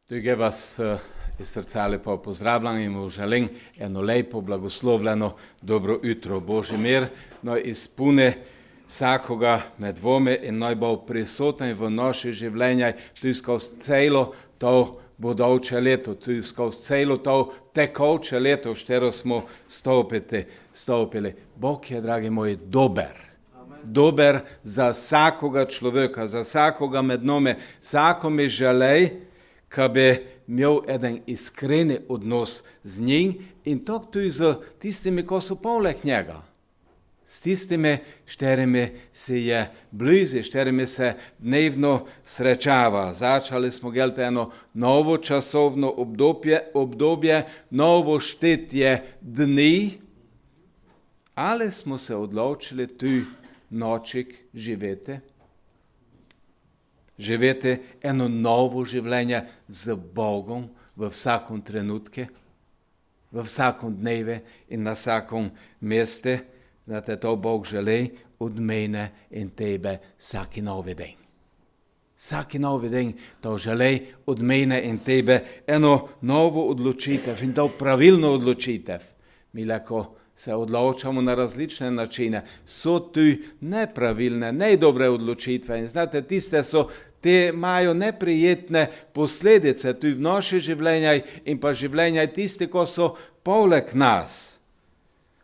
Tudi vas iz srca lepo pozdravljam in mu želim eno lepo, blagoslovljeno, dobro jutro. Božji mir naj izpune vsakoga med vami in naj bo prisoten v naše življenje tudi skozi celo to bodoče leto, tudi skozi celo to tekoče leto, v katero smo stopili. Bog je, dragi moji, dober. Dober za vsakoga človeka, za vsakoga med nami. Vsako mi želi, da bi imel eden iskreni odnos z njim in to tudi z tistimi, ko so poleg njega. S tistimi, s katerimi se je blizu, s katerimi se dnevno srečava. Začali smo gledati eno novo časovno obdobje, novo štetje dni, ali smo se odločili tu nočik živeti? Živeti eno novo življenje z Bogom v vsakom trenutku, v vsakom dnevu in na vsakom mestu, da te to Bog želi od mene in tebe vsaki novi dan. Vsaki novi dan to želi od mene in tebe eno novo odločitev in to pravilno odločitev. Mi lahko se odločamo na različne načine. So tu nepravilne, nedobre odločitve in znate, te imajo neprijetne posledice tudi v naše življenje in pa življenje tisti, ko so poleg nas.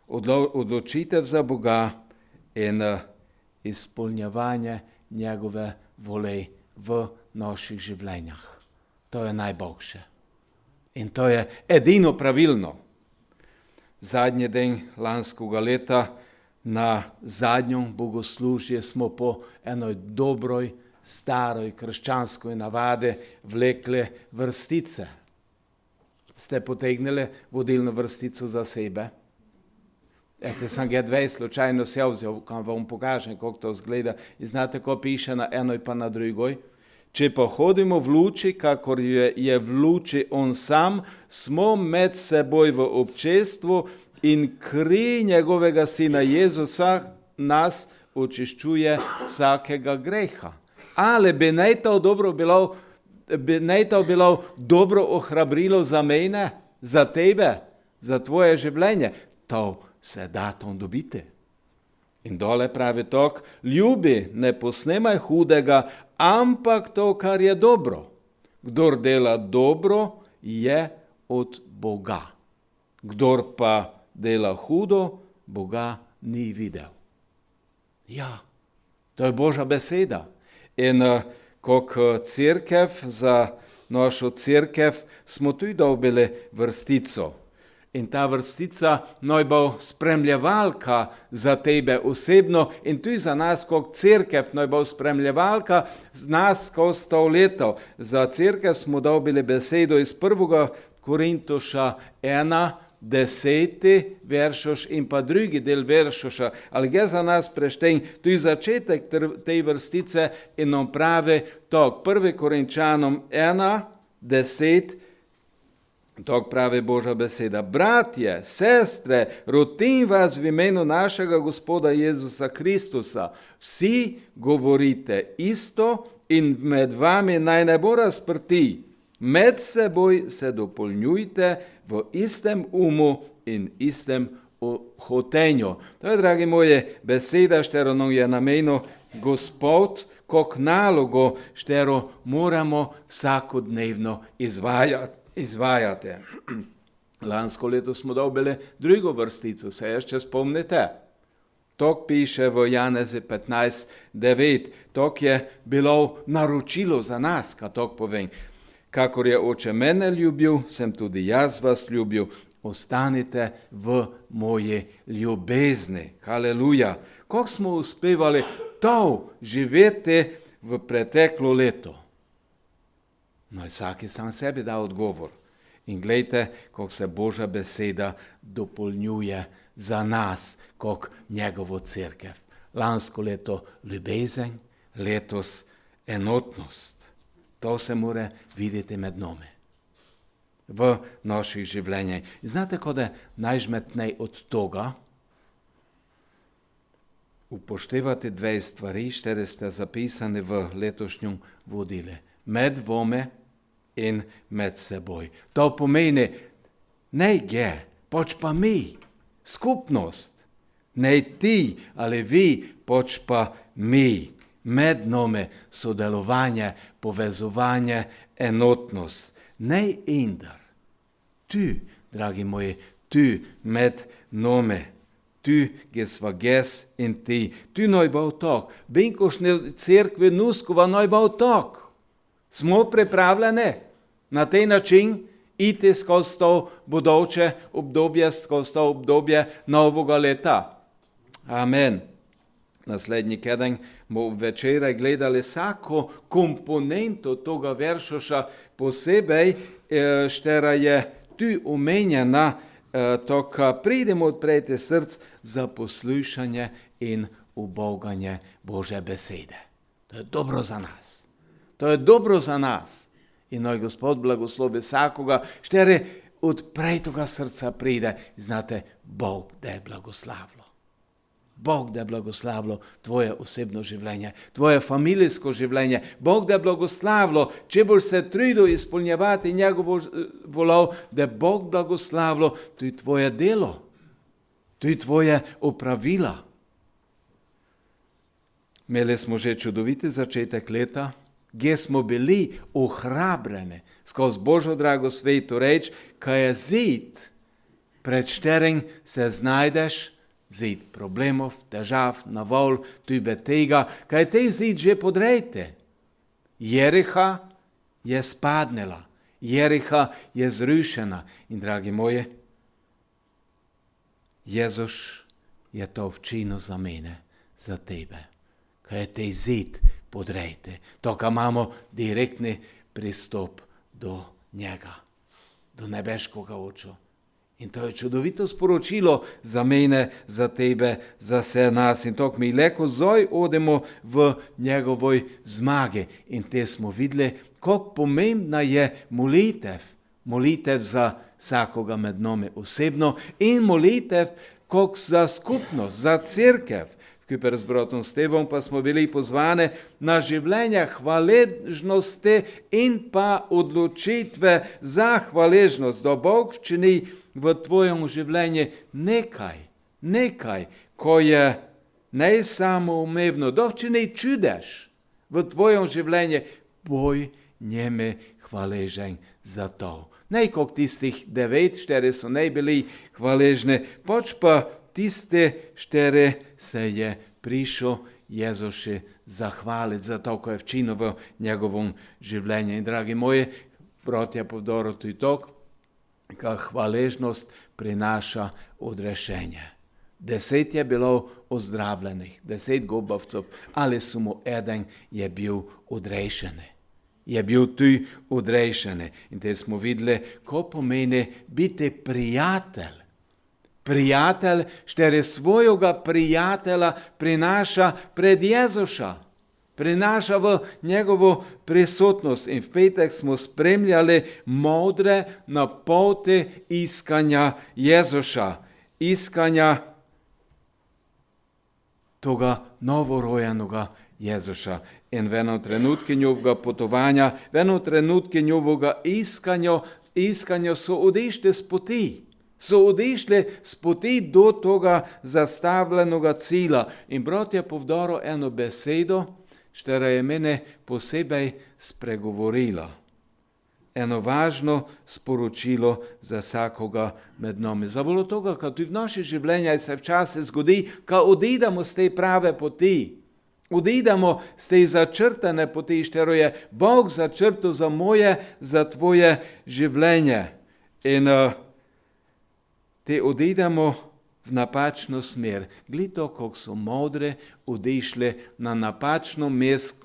Odločitev za Boga in izpolnjevanje njegove volje v naših življenjah. To je najboljše. In to je edino pravilno. Zadnji dan lanskega leta na zadnjem bogoslužju smo po enoj dobroj, staroj krščanskoj navadi vlekli vrstice. Ste potegnili vodilno vrstico za sebe? Ete, sem ga dve slučajno se vzel, kam vam pokažem, kako to izgleda. In znate, ko piše na enoj pa na drugoj? Če pa hodimo v luči, kakor je v luči on sam, smo med seboj v občestvu in kri njegovega sina Jezusa nas očiščuje vsakega greha. Ali bi naj to bilo dobro ohrabrilo za mene, za tebe, za tvoje življenje? To se da to dobiti. In dole pravi tok, ljubi, ne posnemaj hudega, ampak to, kar je dobro. Kdor dela dobro, je od Boga. Kdor pa dela hudo, Boga ni videl. Ja, to je Božja beseda. In kot cerkev, za našo cerkev, smo tudi dobili vrstico. In ta vrstica naj bo spremljevalka za tebe osebno in tudi za nas kot cerkev naj bo spremljevalka z nas skozi to leto. Za cerkev smo dobili besedo iz 1. Korintoša 1, 10. veršoš in pa drugi del veršoša. Ali gre za nas prešten, tudi začetek te vrstice in nam pravi to, 1. Korinčanom 1, 10. To pravi Božja beseda. Bratje, sestre, rotim vas v imenu našega Gospoda Jezusa Kristusa. Vsi govorite isto in med vami naj ne bo razprti. Med seboj se dopolnjujte v istem umu in istem hotenju. To je, dragi moji, beseda, štero nam je namenil Gospod, kot nalogo, štero moramo vsakodnevno izvajati. Lansko leto smo dobili drugo vrstico, se ještě spomnite? Tok piše v Janezi 15:9. Tok je bilo naročilo za nas, kad tok povem. Kakor je oče mene ljubil, sem tudi jaz vas ljubil. Ostanite v moji ljubezni. Haleluja. Kako smo uspevali to živeti v preteklo leto? No, vsaki sam sebi da odgovor. In gledajte, kako se Božja beseda dopolnjuje za nas, kot njegovo cerkev. Lansko leto ljubezen, letos enotnost. To se mora videti med nami. V naših življenjih. Znate, ko da najžmetnej od toga upoštevati dve stvari, štere ste zapisane v letošnjem vodile. Med vami in med seboj. To pomeni, ne je, pač pa mi, skupnost. Ne ti ali vi, pač pa mi. Med nami sodelovanje, povezovanje, enotnost. Ne indar. Tu, dragi moji, tu med nami. Tu, gdje sva ges in ti. Tu noj bo tak. Binkošne cerkve Nuskova noj bo tak. Smo pripravljeni na taj način iti skozi to bodoče obdobje, skozi to obdobje novega leta. Amen. Naslednji keden bomo večeraj gledali vsako komponento toga veršoša posebej, štera je tu omenjena, to, ka pridemo odpreti src za poslušanje in uboganje Bože besede. To je dobro za nas. To je dobro za nas. In noj Gospod blagoslovi vsakoga, štere odprej toga srca pride. Znate, Bog da je blagoslavilo. Bog da je blagoslavilo tvoje osebno življenje, tvoje familijsko življenje. Bog da je blagoslavilo, če boš se trudil izpolnjevati njegovo voljo, da je Bog blagoslavilo tudi tvoje delo, tudi tvoje opravila. Imeli smo že čudoviti začetek leta, gdje smo bili ohrabreni skozi Božjo drago sveto reč, kaj je zid, pred šterim se znajdeš, zid problemov, težav, navol, tube tega, kaj te zid že podrejte. Jeriha je spadnila, Jeriha je zrušena. In dragi moji, Jezus je to včino za mene, za tebe. Kaj te zid podrejte. To, ka imamo direktni pristop do njega, do nebeškoga oča. In to je čudovito sporočilo za mene, za tebe, za vse nas. In to, mi leko zoj odemo v njegovoj zmage. In te smo videli, kako pomembna je molitev. Molitev za vsakoga med nami osebno in molitev kako za skupnost, za cerkev. Skupaj s bratom Stevom pa smo bili pozvani na življenje hvaležnosti in pa odločitve za hvaležnost, da Bog čini v tvojem življenju nekaj, ko je ne samo umevno, da čini čudež v tvojem življenju, boj njeme hvaležen za to. Ne kot tistih 9, 4 so ne bili hvaležni, pač pa tiste 4 se je prišel Jezuše zahvaliti za to, ko je včinil v njegovom življenju. In dragi moji, bratja, povdoro tudi to, ka hvaležnost prinaša odrešenje. 10 je bilo ozdravljenih, 10 gubavcev, ali samo eden je bil odrešen. Je bil tu odrešen. In te smo videli, ko pomeni biti prijatelj. Prijatelj, štere svojega prijatelja prinaša pred Jezuša. Prinaša v njegovo prisotnost. In v petek smo spremljali modre na poti iskanja Jezuša. Iskanja toga novorojenega Jezuša. In v enom trenutku njegovega potovanja, v enom trenutku njegovega iskanja so odišli z poti. So odišli z poti do toga zastavljenega cilja. In brat je povdaril eno besedo, štera je mene posebej spregovorila. Eno važno sporočilo za vsakoga med nami. Zavolo toga, kad tudi v naše življenje se včasih zgodi, kad odidemo z te prave poti. Odidemo z te začrtane poti, štero je Bog začrtal za moje, za tvoje življenje. In te odidemo v napačno smer. Glito, kako so modre odišli na napačno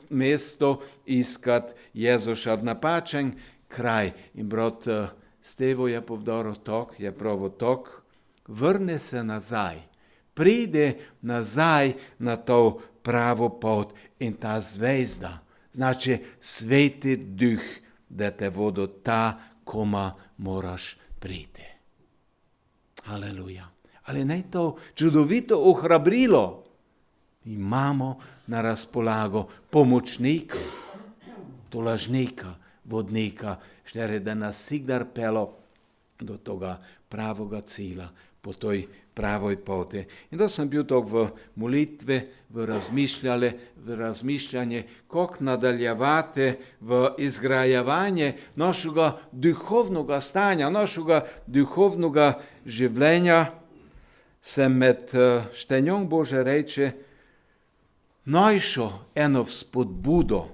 mesto iskat Jezuša, v napačen kraj. In brat Stevo je povdaril tok, je pravo tok, vrne se nazaj, pride nazaj na to pravo pot. In ta zvezda, znači sveti duh, da te vodo ta, koma moraš priti. Aleluja. Ali ne to čudovito ohrabrilo? Imamo na razpolago pomočnika, tolažnika vodnika, štere da nas sigdar pelo do toga pravoga cilja, po toj pravoj poti. In to sam bil to v molitve, v razmišljanje, kako nadaljevati v izgrajevanje našega duhovnega stanja, našega duhovnega življenja, se med štenjom Bože reče, najšo eno vzpodbudo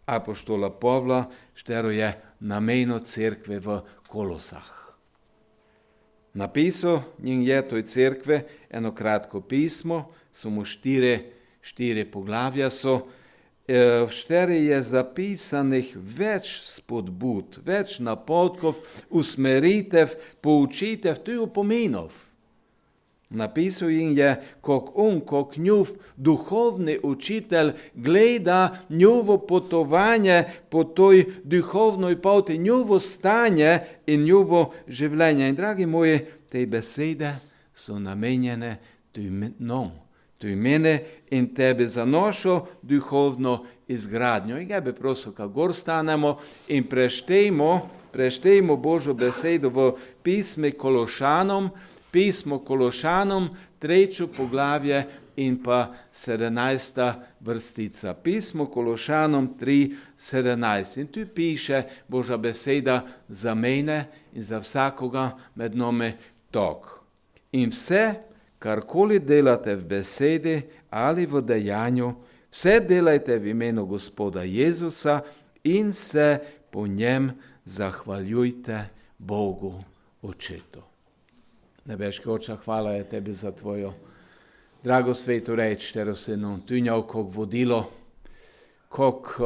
apoštola Pavla, štero je nameno cerkve v Kolosah. Napisal njim je toj cerkve eno kratko pismo, samo štiri poglavja so, v štiri je zapisanih več spodbud, več napotkov, usmeritev, poučitev, tudi opominov. Napisal jim je, kako njuf duhovni učitelj gleda njuvo potovanje po toj duhovnoj poti, njuvo stanje in njuvo življenje. In dragi moji, te besede so namenjene tudi mene in tebi za našo duhovno izgradnjo. In ja bi prosil, kako gor stanemo in preštejmo Božjo besedo v pismo Kološanom, 3. poglavje in pa 17. vrstica. Pismo Kološanom 3:17. In tu piše Božja beseda za mene in za vsakoga med nami tok. In vse, karkoli delate v besedi ali v dejanju, vse delajte v imenu Gospoda Jezusa in se po njem zahvaljujte Bogu Očetu. Nebeški Oče, hvala je tebi za tvojo drago svetu reč, štero se nam tunjal kog vodilo, kog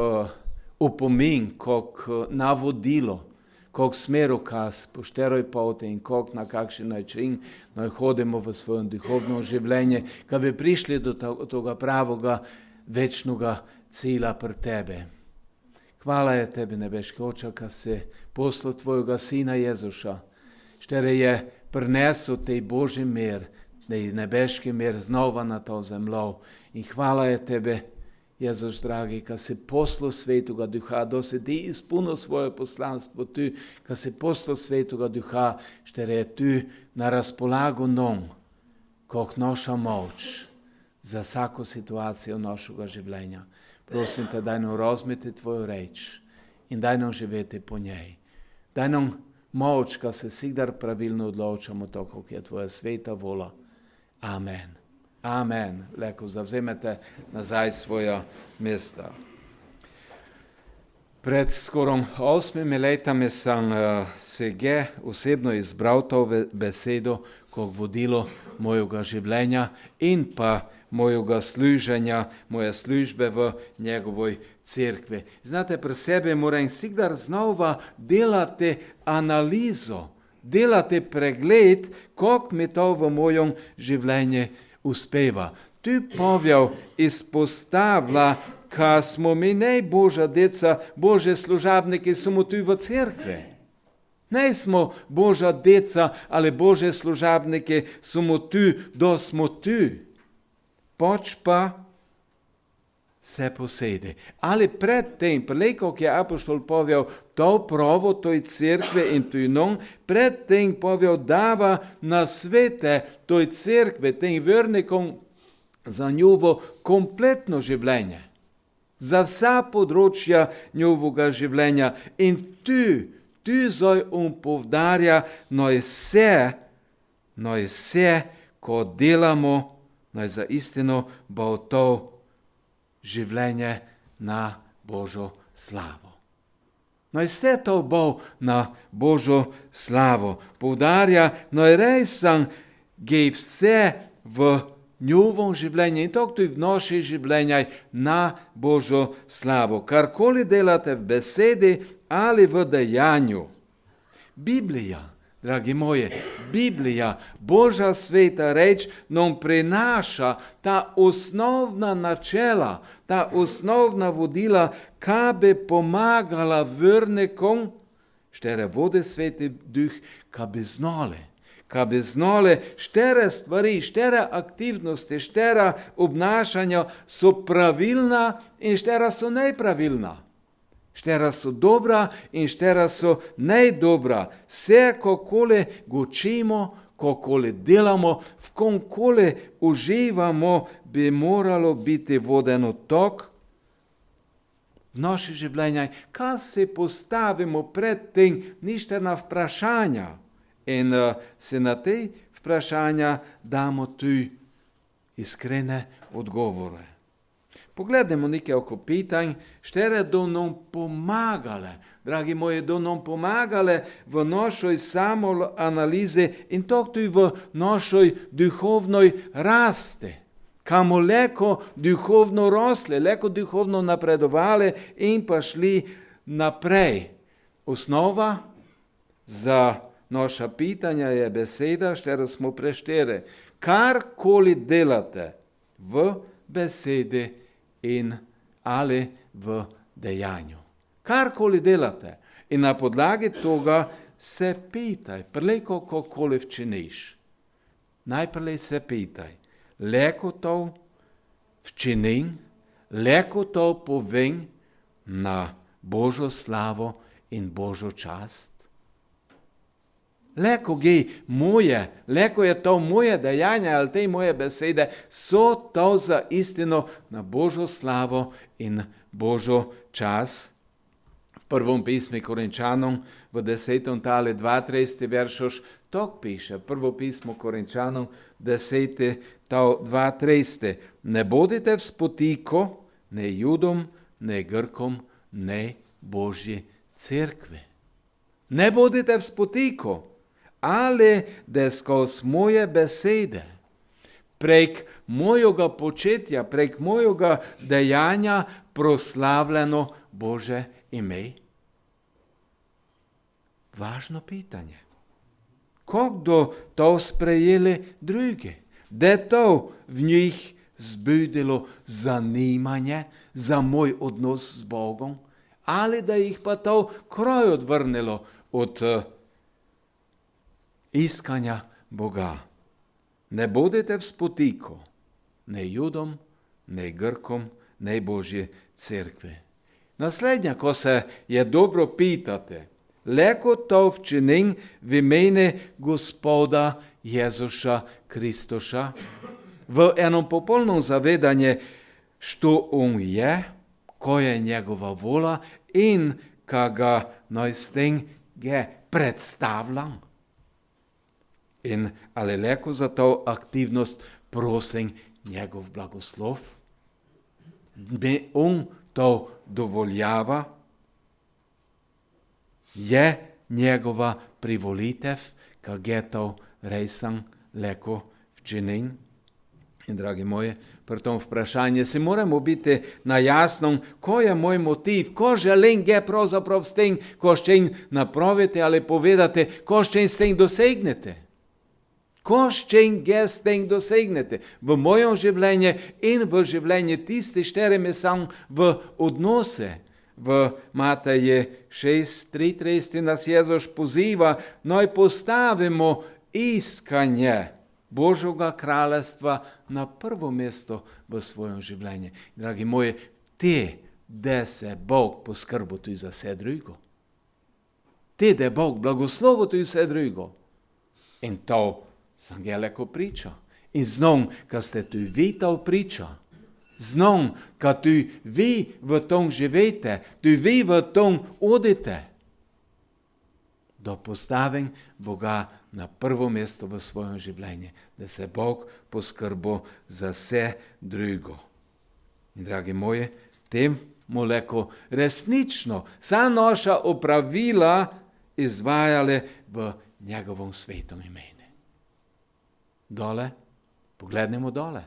upomin, kog navodilo, kog smerokaz po šteroj poti in kog na kakšen način hodimo v svojem duhovnem življenju, da bi prišli do toga pravoga, večnoga cilja pri tebe. Hvala je tebi, nebeški Oče, kad si poslal tvojega sina Jezuša, štere je prinesel tej Božji mir, tej nebeški mir znova na to zemljo. In hvala je tebe, Jezus dragi, kad si poslal Svetoga Duha, da si ti izpolnil svoje poslanstvo tu, kad si poslal Svetoga Duha, štere je tu na razpolago nam, kot naša moč za vsako situacijo našega življenja. Prosim te, daj nam razumeti tvojo reč in daj nam živeti po njej. Daj nam moč, kad se sigdar pravilno odločamo, tako kot je tvoja sveta vola. Amen. Amen. Leko zavzemete nazaj svoja mesta. Pred skorom 8 letami sem sege osebno izbral to besedo kot vodilo mojega življenja in pa mojega služenja, moje službe v njegovoj cerkvi. Znate, pri sebi moram sigdar znova delati analizo, delati pregled, kako mi to v mojem življenju uspeva. Tu Pavel izpostavlja, ka smo mi ne Božja deca, Božje služabniki, samo tu v cerkvi. Ne smo Božja deca ali Božje služabniki, samo tu, da smo tu. Pač pa se posede. Ali predtem, preko je apoštol Pavel to pravo toj cerkve in toj non, predtem Pavel dava na svete toj cerkve, tem vernikom za njovo kompletno življenje. Za vsa področja njovega življenja. In tu zdaj povdarja, naj vse, ko delamo, naj za istino bo to življenje na Božjo slavo. Naj vse to bo na Božjo slavo. Poudarja, naj res sem gej vse v njovom življenju in tako tudi v naši življenju na Božjo slavo. Karkoli delate v besedi ali v dejanju. Biblija, dragi moji, Biblija, Božja sveta reč nam prinaša ta osnovna načela, ta osnovna vodila, ka bi pomagala vernikom, štere vode sveti duh, ka bi znale, štere stvari, štere aktivnosti, štera obnašanja so pravilna in štera so nepravilna. Štera so dobra in štera so nejdobra. Vse, kokole gočimo, kokole delamo, v komkole uživamo, bi moralo biti vodeno tok v naše življenje. Kaj se postavimo pred tem, ništa na vprašanja. In se na te vprašanja damo tu iskrene odgovore. Pogledajmo nekaj oko pitanj, štere do nam pomagale, dragi moji, do nam pomagale v našoj samoanalizi in to tudi v našoj duhovnoj rasti. Kamo leko duhovno rosli, leko duhovno napredovali in pa šli naprej. Osnova za naša pitanja je beseda, štero smo preštere. Karkoli delate v besedi in ali v dejanju. Karkoli delate. In na podlagi toga se pitaj, preleko kakoli včiniš. Najprej se pitaj, leko to včinim, leko to povem na Božjo slavo in Božjo čast. Leko je to moje dejanje ali te moje besede, so to za istino na Božjo slavo in Božjo čas. V prvom pismu Korinčanom v 10. tale 32. veršoš to piše. Prvo pismo Korinčanom 10. to 32. Ne bodite v spotiko ne Judom, ne Grkom, ne Božji cerkvi. Ne bodite v spotiko, ali da skozi moje besede, prek mojega početja, prek mojega dejanja proslavljeno Bože ime? Važno pitanje. Kako to sprejeli drugi? Da to v njih zbudilo zanimanje za moj odnos z Bogom? Ali da jih pa to kraj odvrnilo od iskanja Boga? Ne bodite v spotiko ne Judom, ne Grkom, ne Božje cerkve. Naslednja, ko se je dobro pitate, leko to včinim v imene Gospoda Jezuša Kristoša, v enom popolnom zavedanje, što on je, ko je njegova vola in kaga naj s tem je predstavljam. In ali leko za to aktivnost prosim njegov blagoslov? Bi on to dovoljava? Je njegova privolitev, kak je to resam leko včinim? In dragi moji, pri tom vprašanju se moramo biti na jasnom, ko je moj motiv, ko želim ga pravzaprav s tem, ko ščem napravite ali povedate, ko ščem s tem dosegnete. Ko ščem ga s tem dosegnete v mojem življenju in v življenju tiste, šterimi sam v odnose. V Mateje 6:33 nas Jezus poziva, naj postavimo iskanje Božjega kraljestva na prvo mesto v svojem življenju. Dragi moji, da se Bog poskrbo tudi za vse drugo. Da Bog blagoslovo tudi vse drugo. In to sem ga leko priča. In znam, kad ste tu vi to priča. Znam, kad tu vi v tom živete, tu vi v tom odite. Da postavim Boga na prvo mesto v svojem življenju, da se Bog poskrbo za vse drugo. In dragi moji, temu leko resnično vsa naša opravila izvajale v njegovom svetom imenu. Dole, poglednemo dole.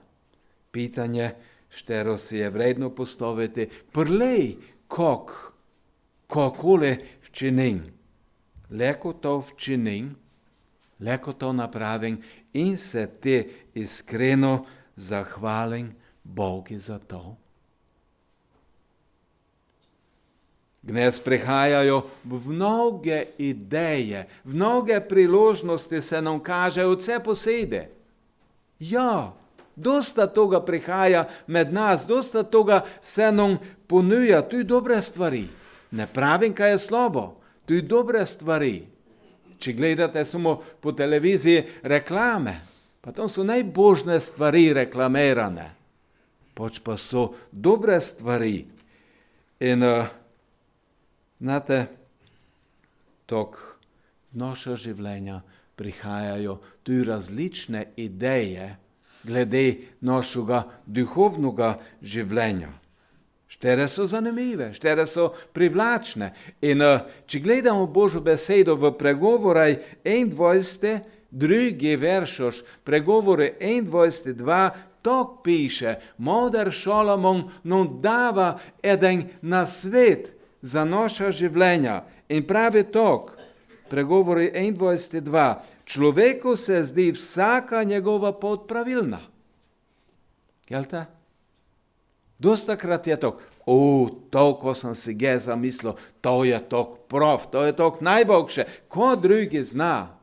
Pitanje, štero si je vredno postaviti, prlej, kakole včinim. Leko to včinim, leko to napravim in se te iskreno zahvalim Bogu za to. Gnez prihajajo mnoge ideje, mnoge priložnosti se nam kažejo vse posede. Ja, dosta toga prihaja med nas, dosta toga se nam ponuja, tudi dobre stvari. ne pravim, kaj je slabo. To je dobre stvari. Če gledate samo po televiziji reklame, pa to so najbožne stvari reklamirane. Pač pa so dobre stvari. In znate, tok naša življenja prihajajo tudi različne ideje glede našega duhovnega življenja. Štere so zanimive, štere so privlačne. In če gledamo Božjo besedo v pregovoraj 21, drugi veršoš, pregovore 21:2, tok piše, moder Šolomon nam dava eden nasvet za naša življenja. In pravi tok, pregovori 21:2, človeku se zdi vsaka njegova pot pravilna. Jelte? Dostakrat je tok, to, ko sem si ga zamislil, to je tok prav, to je tok najboljše. Ko drugi zna,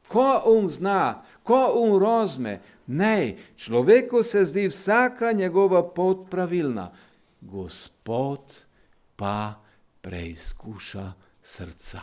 ko zna, ko razme. Ne, človeku se zdi vsaka njegova pot pravilna. Gospod pa preizkuša srca.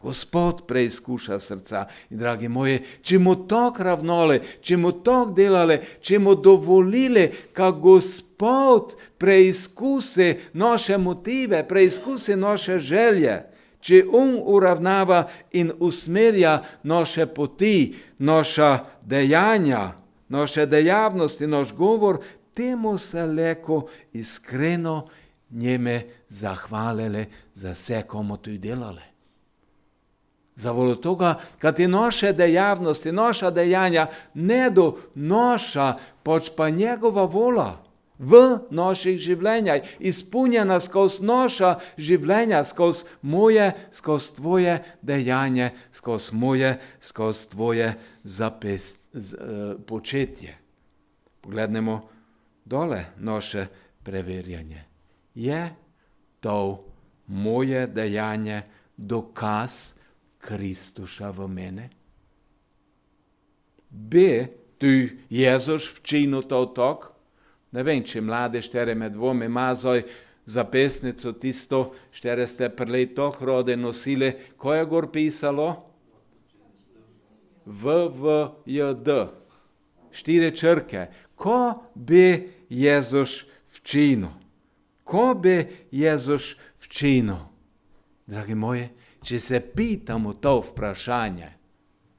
Gospod preizkuša srca. In dragi moji, če mu tako ravnali, če mu tako delali, če mu dovolili, ka Gospod preizkusi naše motive, preizkusi naše želje, če uravnava in usmerja naše poti, naša dejanja, naše dejavnosti, naš govor, temu se leko iskreno njeme zahvalili za vse, komu tu delali. Zavolo toga, kad ti naše dejavnosti, naša dejanja ne do naša, pač pa njegova vola v naših življenjah, izpunjena skozi naša življenja, skozi moje, skozi tvoje dejanje, skozi moje, skozi tvoje početje. Poglednemo dole naše preverjanje. Je to moje dejanje dokaz Kristuša v mene? Bi tu Jezus včinil to tok? Ne vem, če mlade štere med dvomi mazoj za pesnico tisto, štere ste prlej tok rode nosili, ko je gor pisalo? VVJD. 4 črke. Ko bi Jezus včinil? Ko bi Jezus včinil? Dragi moji, če se pitamo to vprašanje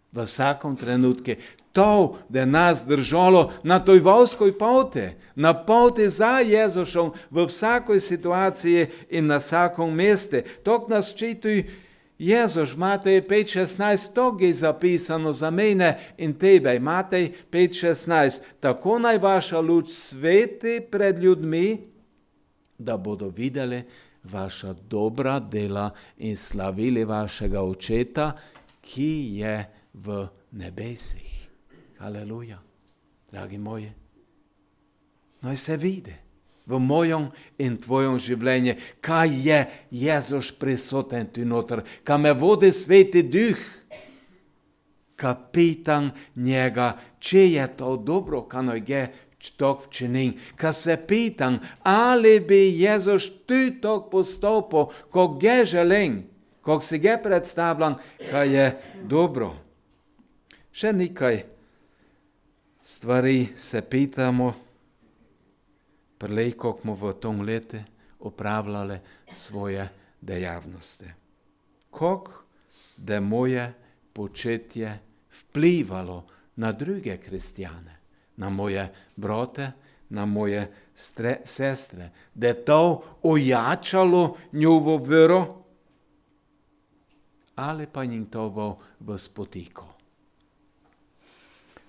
v vsakom trenutku, to, da nas držalo na toj volskoj poti, na poti za Jezusom v vsakoj situaciji in na vsakom mestu. Tok nas čituj Jezus, Matej 5:16, to je zapisano za mene in tebe. Matej 5:16, tako naj vaša luč sveti pred ljudmi, da bodo videli vaša dobra dela in slavili vašega Očeta, ki je v nebesih. Haleluja, dragi moji. Naj se vidi v mojem in tvojem življenju, kaj je Jezus prisoten tu noter, kaj me vodi Sveti Duh, kapitan njega, če je to dobro, kaj naj je tok včinim, ka se pitam, ali bi Jezus tu tok postopil, ko ga želim, ko si ga predstavljam, kaj je dobro. Še nekaj stvari se pitamo, prelej, ko smo v tom letu opravljali svoje dejavnosti. Kako da moje početje vplivalo na druge kristjane, na moje brate, na moje sestre, da je to ojačalo njovo vero, ali pa njim to bo v spotiku.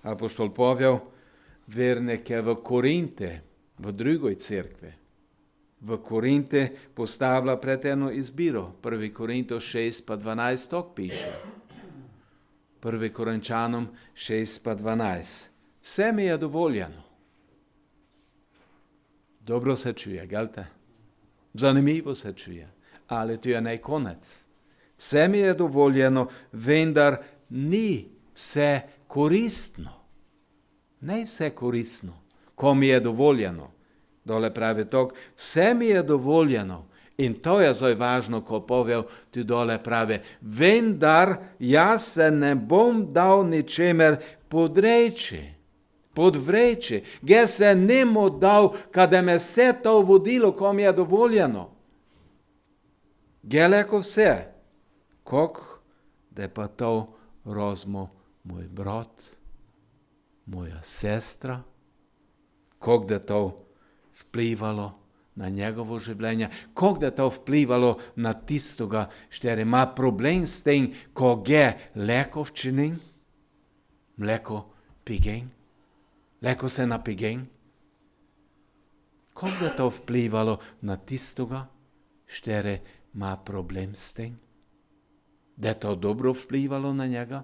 Apoštol Pavel vernike v Korinte, v drugoj cerkvi, v Korinte postavlja pred eno izbiro. 1. Korinto 6 pa 12 tok piše. 1. Korinčanom 6 pa 12. Vse mi je dovoljeno. Dobro se čuje, gelte? Zanimivo se čuje, ali to je ne konec. Vse mi je dovoljeno, vendar ni vse koristno. Ne vse koristno, ko mi je dovoljeno. Dole pravi tok, vse mi je dovoljeno In to je zdaj važno, ko povedal tu dole pravi, vendar jaz se ne bom dal ničemer podvreči. Jaz se nemo dal, kada me vse to vodilo, ko mi je dovoljeno. Geleko vse, kak da pa to rozmo moj brat, moja sestra, kak da to vplivalo na njegovo življenje, kak da to vplivalo na tistoga, štere ima problem s tem, ko je leko včinin, mleko pigen, leko se napigen, kak da to vplivalo na tistoga, štere ima problem s tem, da je to dobro vplivalo na njega,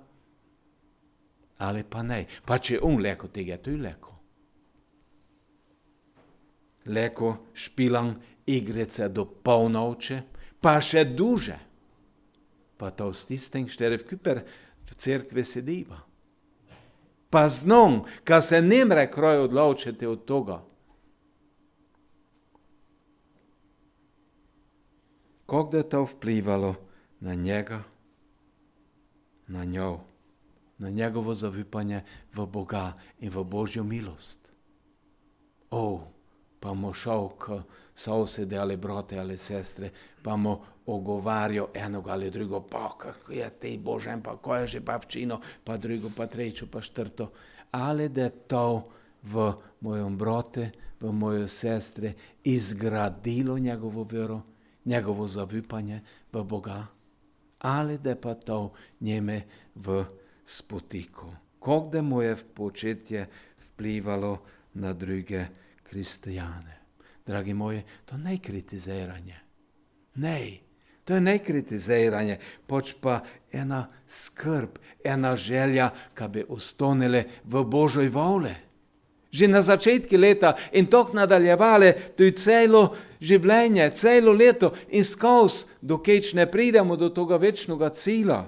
ali pa ne. Pa če on leko tega, to je leko. Leko špilam igrice do polnoče, pa še duže. Pa to s tistim, štere v Küper v cerkvi sediva. Pa znom, ka se nemre kroj odločiti od toga. Kako da je to vplivalo na njega, na njo, na njegovo zaupanje v Boga in v Božjo milost. Pa mu šel k sosede ali brate ali sestre, pa mu ogovarjal enoga ali drugo, pa kako je tej Božem, pa ko je že pa včino, pa drugo, pa trečo, pa štrto. Ali da je to v mojom brate, v mojo sestre izgradilo njegovo vero, njegovo zaupanje v Boga, ali da pa to njeme v spotiku. Kako da mu je početje vplivalo na druge kristijane. Dragi moji, to ne je kritiziranje. Ne, to je ne kritiziranje, pač pa ena skrb, ena želja, ka bi ostonile v Božoj vole. Že na začetku leta in tok nadaljevale, to je celo življenje, celo leto in skozi, dokeč ne pridemo do toga večnega cilja.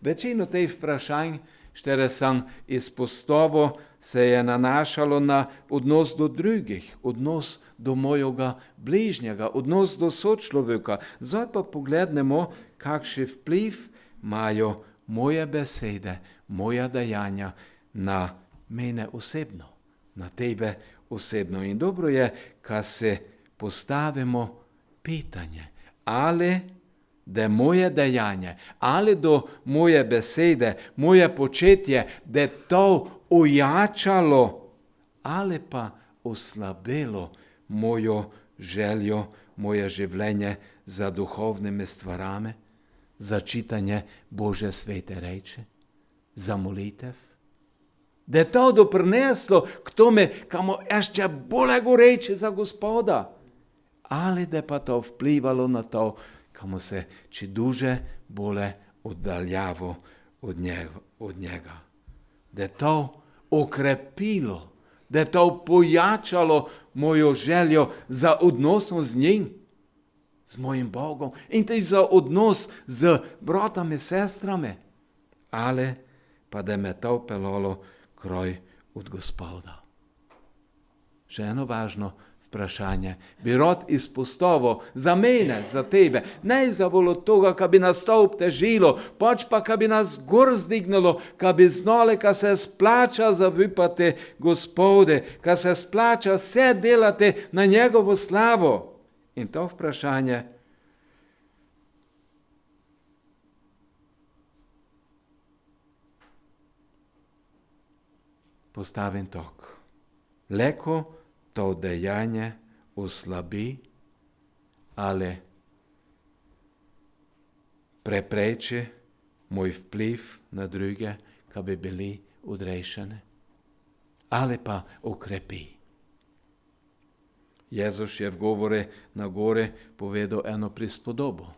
Večino teh vprašanj, štere sem izpostavil, se je nanašalo na odnos do drugih, odnos do mojega bližnjega, odnos do sočloveka. Zdaj pa poglednemo, kakšen vpliv imajo moje besede, moja dejanja na mene osebno, na tebe osebno. In dobro je, kad se postavimo pitanje, ali da moje dejanje, ali do moje besede, moje početje, da je to ojačalo ali pa oslabelo mojo željo, moje življenje za duhovnimi stvarami, za čitanje Božje svete reči, za molitev. Da je to doprineslo k tome, kamo ještě bolje goreče za Gospoda. Ali da pa to vplivalo na to, kamo se či duže bolje oddaljavo od njega. Da je to okrepilo, da je to pojačalo mojo željo za odnosom z njim, z mojim Bogom in tudi za odnos z bratami, sestrami. Ali pa da me to pelalo kroj od Gospoda. Še eno važno vprašanje bi rad izpostavil za mene, za tebe, ne za volo toga, ka bi nas to obtežilo, pač pa ka bi nas gor zdignilo, ka bi znali, ka se splača zaupati Gospode, ka se splača vse delati na njegovo slavo. In to vprašanje postavim tako. Leko to dejanje oslabi ali prepreči moj vpliv na druge, ka bi bili odrešeni, ali pa ukrepi. Jezus je v govore na gore povedal eno prispodobo.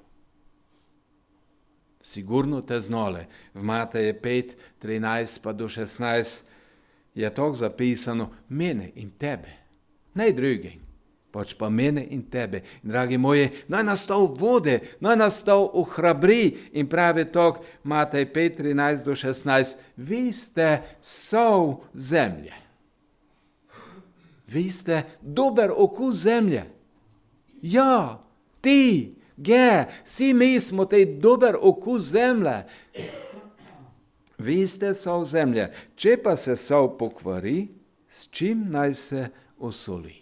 Sigurno te znole. V Mateje 5, 13 pa do 16 je to zapisano mene in tebe. Ne drugim, pač pa mene in tebe. In dragi moji, naj nas to vode, naj nas to ohrabri. In pravi to Matej 5, 13 do 16. Vi ste sol zemlje. Vi ste dober okus zemlje. Ja, Ti, vsi mi smo tej dober okus zemlje. Vi ste sol zemlje. Če pa se sol pokvari, s čim naj se osoli?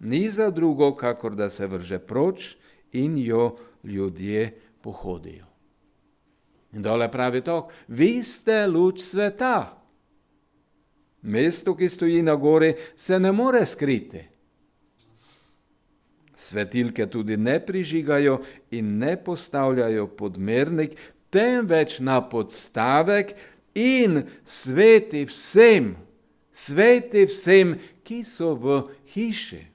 Ni za drugo, kakor da se vrže proč in jo ljudje pohodijo. In dole pravi to, vi ste luč sveta. Mesto, ki stoji na gori, se ne more skriti. Svetilke tudi ne prižigajo in ne postavljajo pod mernik, temveč na podstavek in sveti vsem, ki so v hiši.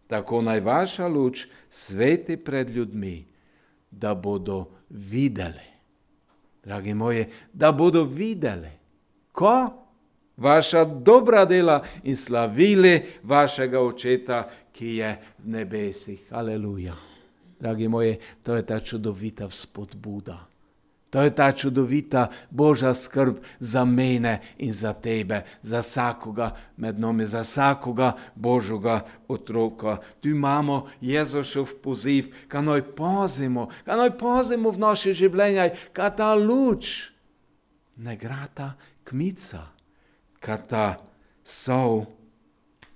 Tako naj vaša luč sveti pred ljudmi, da bodo videli. Dragi moji, da bodo videli, ko vaša dobra dela in slavili vašega Očeta, ki je v nebesih. Aleluja. Dragi moji, to je ta čudovita spodbuda. To je ta čudovita Božja skrb za mene in za tebe, za vsakoga med nami, za vsakoga Božjega otroka. Tu imamo Jezušov poziv, kaj naj pazimo v naše življenje, kaj ta luč ne grata kmica, kaj ta sol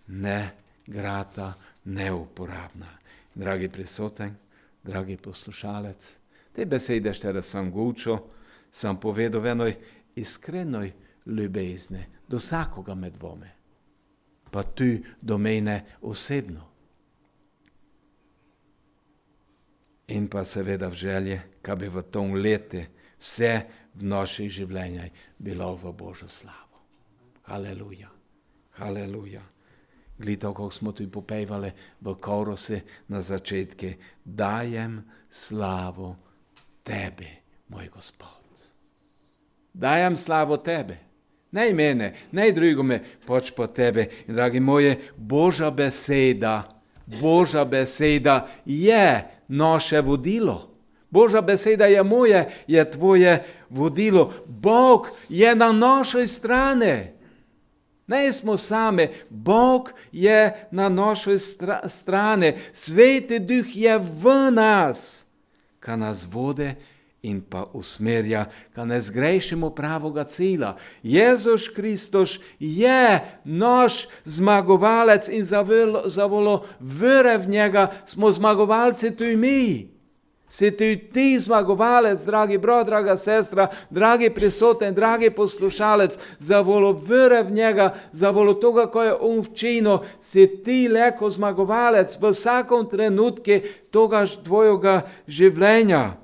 ne grata neuporabna. Dragi prisoten, dragi poslušalec, te besede štera sam gučo, sam povedal v enoj iskrenoj ljubezni do vsakoga med vami, pa tu do mene osebno. In pa seveda v želje, kaj bi v tom leti vse v naših življenjih bilo v Božjo slavo. Haleluja, haleluja. Glito, kako smo tu popevali v korusi na začetke, dajem slavo Tebi, moj Gospod. Dajem slavo Tebi. Ne mene, ne drugome, pač pa Tebe. In dragi moje, Božja beseda je naše vodilo. Božja beseda je moje, je tvoje vodilo. Bog je na našoj strani. Ne smo sami, Bog je na našoj strani. Sveti Duh je v nas, kaj nas vode in pa usmerja, kaj ne zgrešimo pravoga cilja. Jezus Kristus je naš zmagovalec in zavolo vere v njega smo zmagovalci tudi mi. Si ti zmagovalec, dragi brat, draga sestra, dragi prisoten, dragi poslušalec, zavolo vere v njega, zavolo toga, ko je on včino, si ti leko zmagovalec v vsakom trenutku toga tvojega življenja.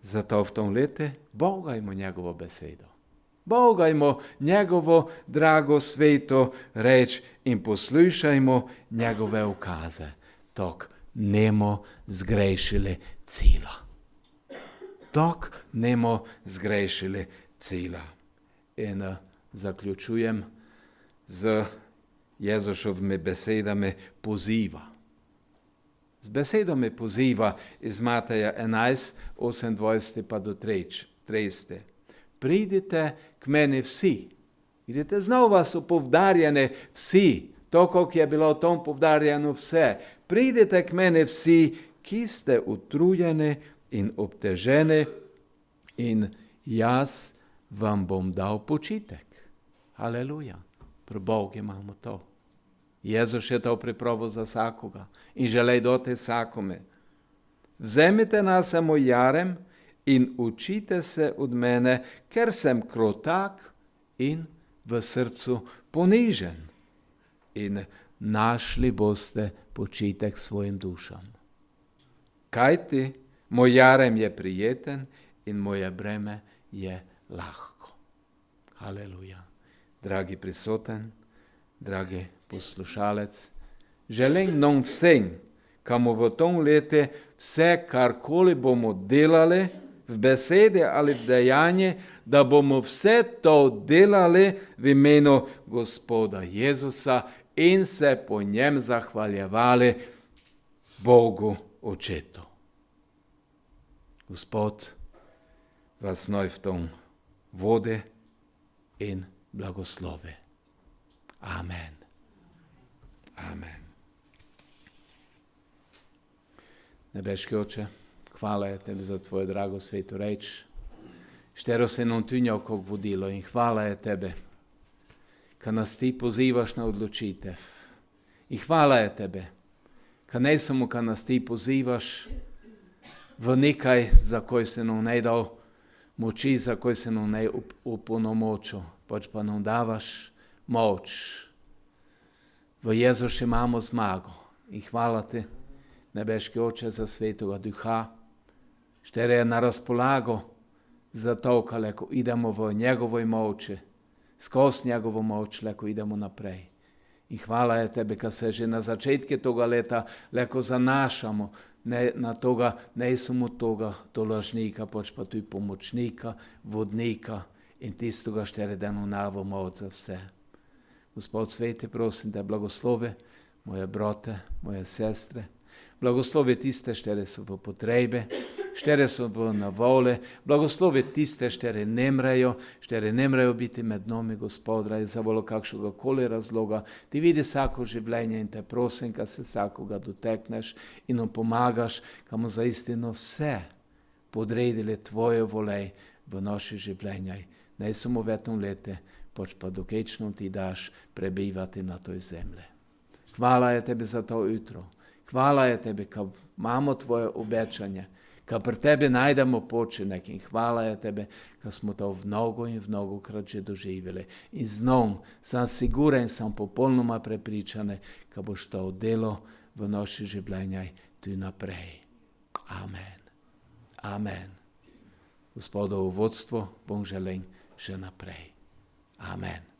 Zato v tom leti bogajmo njegovo besedo. Bogajmo njegovo drago sveto reč in poslušajmo njegove ukaze. Tok nemo zgrešili cilja. Tok nemo zgrešili cilja. In zaključujem z Jezušovimi besedami poziva. Z besedami poziva iz Mateja 11, 28 pa do 30. Pridite k meni vsi. Vidite, znova so povdarjene vsi. To, kako je bilo v tom povdarjeno vse. Pridite k meni vsi, ki ste utrujeni in obteženi in jaz vam bom dal počitek. Haleluja. Pri Bogu imamo to. Jezus je to pripravil za vsakoga in želej doti vsakome. Vzemite nase moj jarem in učite se od mene, ker sem krotak in v srcu ponižen. In našli boste počitek svojim dušam. Kajti moj jarem je prijeten in moje breme je lahko. Haleluja. Dragi prisoten, dragi poslušalec, želim nam vsem, kamo v tom leti vse, karkoli bomo delali, v besedi ali v dejanju, da bomo vse to delali v imenu Gospoda Jezusa in se po njem zahvaljevali Bogu Očetu. Gospod vas naj v tom vodi in blagoslovi. Amen. Amen. Nebeški Oče, hvala je Tebi za Tvoju drago svetu reč. Štero se nam tunja kog vodilo in hvala je Tebe, kad nas Ti pozivaš na odločitev. I hvala je Tebe, kad ne samo kad nas Ti pozivaš v nekaj, za koji se nam ne dal moči, za koji se nam ne opolnomočil, pač pa nam davaš moč. V Jezušu imamo zmago. I hvala Ti, nebeški Oče, za Svetoga Duha, štere je na raspolago za to, kako idemo v njegovoj moči, skozi njegovo moč, kako idemo naprej. I hvala je Tebe, kad se že na začetke toga leta leko zanašamo na toga, ne samo toga tolažnika, pač pa tudi pomočnika, vodnika in tistoga, štere da nam navo moč za vse. Gospod Sveti, prosim, da blagoslove moje brate, moje sestre, blagoslovi tiste, štere so v potrebe, štere so v navole, blagoslovi tiste, štere ne mrejo biti med nami, Gospodra, in zavolo kakšnoga koli razloga. Ti vidi vsako življenje in te prosim, kad se vsakoga dotekneš in nam pomagaš, kad mu zaistino vse podredili Tvoje volej v naše življenje. Ne samo v etom lete, pač pa dokečno Ti daš prebivati na toj zemlji. Hvala je Tebi za to jutro. Hvala je Tebi, kad imamo Tvoje obećanje, kad pri Tebi najdemo počinek in hvala je Tebi, kad smo to mnogo in mnogokrat že doživjeli. In znam, sam siguren, sam popolnoma prepričan, kad boš to delo v naše življenje tudi naprej. Amen. Amen. Gospodovo vodstvo bom želen še naprej. Amen.